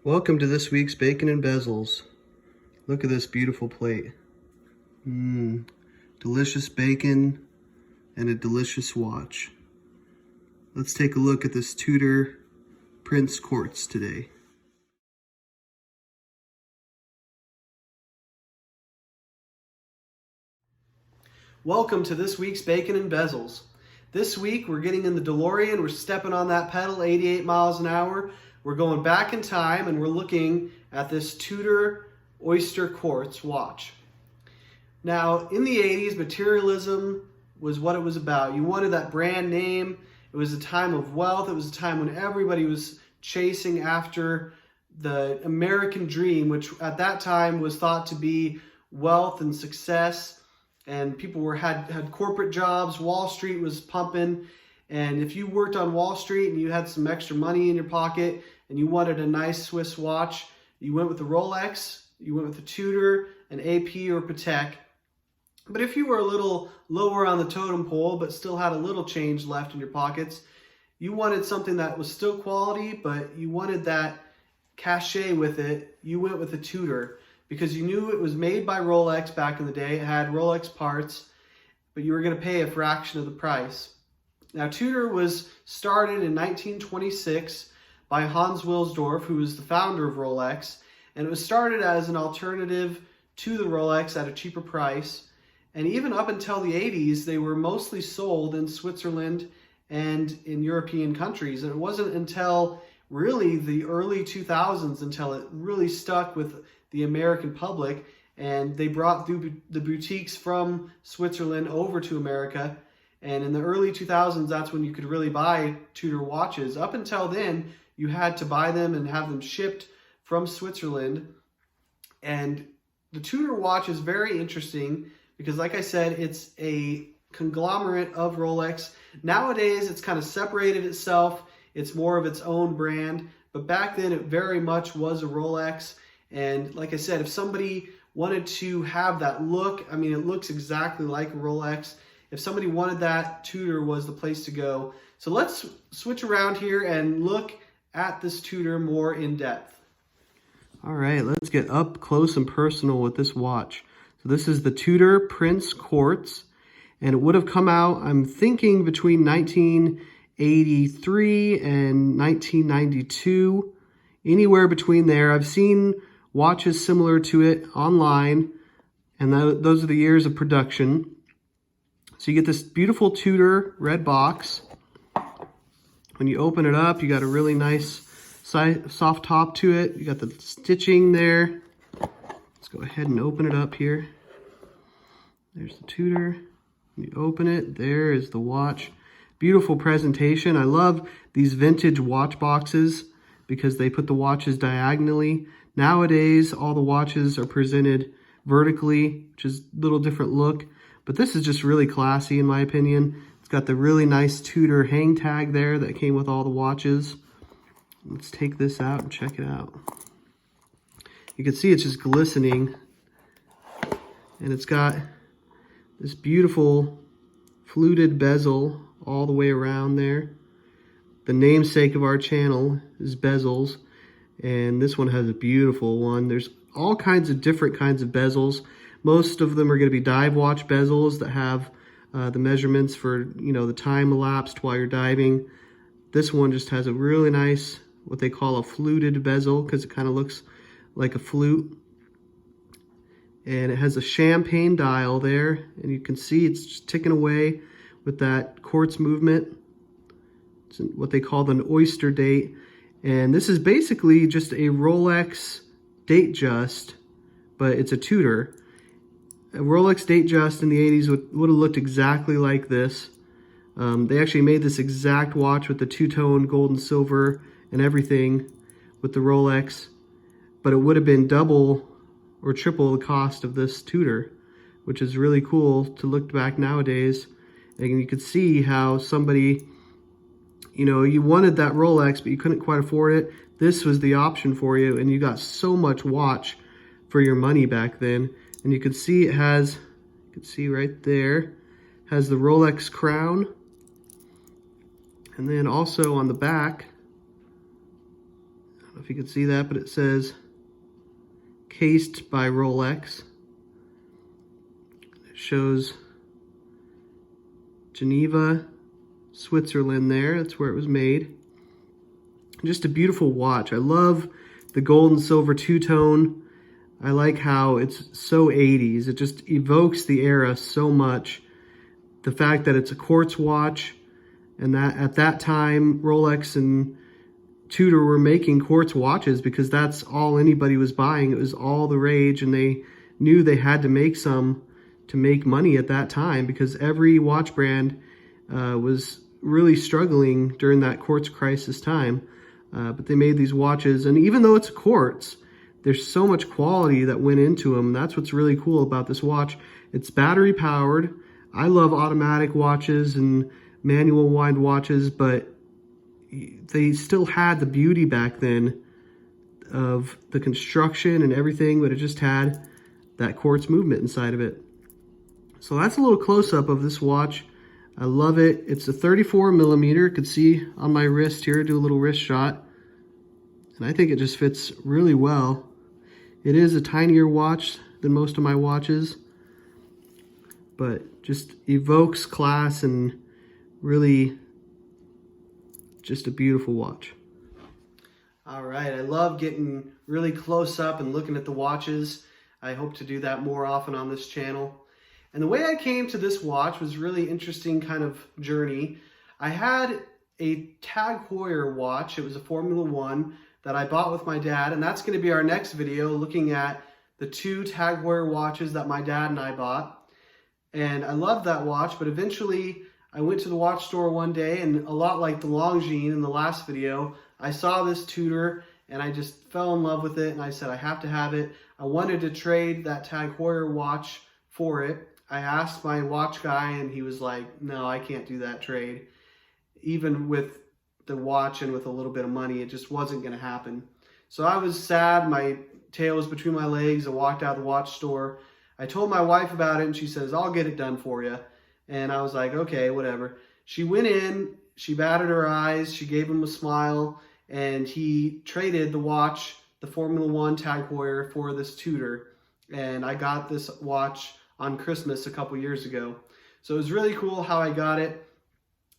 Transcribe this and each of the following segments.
Welcome to this week's Bacon and Bezels. Look at this beautiful plate. Delicious bacon and a delicious watch. Let's take a look at this Tudor Prince Quartz today. Welcome to this week's Bacon and Bezels. This week we're getting in the DeLorean, we're stepping on that pedal 88 miles an hour. We're going back in time and we're looking at this Tudor Oyster Quartz watch. Now, in the 80s, materialism was what it was about. You wanted that brand name. It was a time of wealth. It was a time when everybody was chasing after the American dream, which at that time was thought to be wealth and success. And people had corporate jobs. Wall Street was pumping. And if you worked on Wall Street and you had some extra money in your pocket and you wanted a nice Swiss watch, you went with the Rolex, you went with the Tudor, an AP or Patek. But if you were a little lower on the totem pole but still had a little change left in your pockets, you wanted something that was still quality, but you wanted that cachet with it, you went with the Tudor because you knew it was made by Rolex back in the day. It had Rolex parts, but you were going to pay a fraction of the price. Now, Tudor was started in 1926 by Hans Wilsdorf, who was the founder of Rolex, and it was started as an alternative to the Rolex at a cheaper price. And even up until the 80s, they were mostly sold in Switzerland and in European countries. And it wasn't until really the early 2000s until it really stuck with the American public, and they brought the boutiques from Switzerland over to America. And in the early 2000s, that's when you could really buy Tudor watches. Up until then, you had to buy them and have them shipped from Switzerland. And the Tudor watch is very interesting because, like I said, it's a conglomerate of Rolex. Nowadays, it's kind of separated itself. It's more of its own brand. But back then, it very much was a Rolex. And like I said, if somebody wanted to have that look, I mean, it looks exactly like a Rolex. If somebody wanted that, Tudor was the place to go. So let's switch around here and look at this Tudor more in depth. All right, let's get up close and personal with this watch. So this is the Tudor Prince Quartz, and it would have come out, I'm thinking, between 1983 and 1992, anywhere between there. I've seen watches similar to it online, and those are the years of production. So you get this beautiful Tudor red box. When you open it up, you got a really nice soft top to it. You got the stitching there. Let's go ahead and open it up here. There's the Tudor. When you open it, there is the watch. Beautiful presentation. I love these vintage watch boxes because they put the watches diagonally. Nowadays, all the watches are presented vertically, which is a little different look. But this is just really classy in my opinion. It's got the really nice Tudor hang tag there that came with all the watches. Let's take this out and check it out. You can see it's just glistening. And it's got this beautiful fluted bezel all the way around there. The namesake of our channel is bezels. And this one has a beautiful one. There's all kinds of different kinds of bezels. Most of them are going to be dive watch bezels that have the measurements for, the time elapsed while you're diving. This one just has a really nice, what they call a fluted bezel, because it kind of looks like a flute. And it has a champagne dial there, and you can see it's just ticking away with that quartz movement. It's what they call an Oyster date. And this is basically just a Rolex Datejust, but it's a Tudor. A Rolex Datejust in the 80s would have looked exactly like this. They actually made this exact watch with the two-tone gold and silver and everything with the Rolex, but it would have been double or triple the cost of this Tudor, which is really cool to look back nowadays. And you could see how somebody, you wanted that Rolex, but you couldn't quite afford it. This was the option for you, and you got so much watch for your money back then. And you can see it has, you can see right there, has the Rolex crown. And then also on the back, don't know if you can see that, but it says cased by Rolex. It shows Geneva, Switzerland there. That's where it was made. Just a beautiful watch. I love the gold and silver two-tone. I like how it's so 80s. It just evokes the era so much. The fact that it's a quartz watch, and that at that time Rolex and Tudor were making quartz watches because that's all anybody was buying. It was all the rage, and they knew they had to make some to make money at that time because every watch brand was really struggling during that quartz crisis time. But they made these watches, and even though it's quartz, there's so much quality that went into them. That's what's really cool about this watch. It's battery powered. I love automatic watches and manual wind watches, but they still had the beauty back then of the construction and everything, but it just had that quartz movement inside of it. So that's a little close-up of this watch. I love it. It's a 34 millimeter. You can see on my wrist here, do a little wrist shot. And I think it just fits really well. It is a tinier watch than most of my watches, but just evokes class and really just a beautiful watch. All right, I love getting really close up and looking at the watches. I hope to do that more often on this channel. And the way I came to this watch was really interesting kind of journey. I had a Tag Heuer watch. It was a Formula One that I bought with my dad, and that's going to be our next video, looking at the two Tag Heuer watches that my dad and I bought. And I loved that watch, but eventually I went to the watch store one day, and a lot like the Longines in the last video, I saw this Tudor and I just fell in love with it, and I said I have to have it. I wanted to trade that Tag Heuer watch for it. I asked my watch guy, and he was like, no, I can't do that trade. Even with the watch and with a little bit of money, it just wasn't going to happen. So I was sad. My tail was between my legs. I walked out of the watch store. I told my wife about it, and she says, I'll get it done for you. And I was like, okay, whatever. She went in, she batted her eyes, she gave him a smile, and he traded the watch, the Formula One Tag Heuer, for this Tudor. And I got this watch on Christmas a couple years ago. So it was really cool how I got it.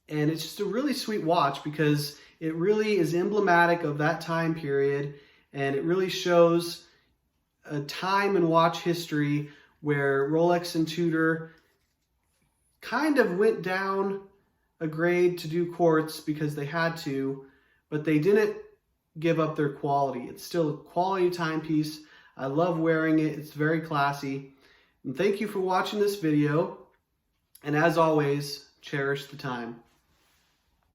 And it's just a really sweet watch because it really is emblematic of that time period. And it really shows a time in watch history where Rolex and Tudor kind of went down a grade to do quartz because they had to, but they didn't give up their quality. It's still a quality timepiece. I love wearing it. It's very classy. And thank you for watching this video. And as always, cherish the time.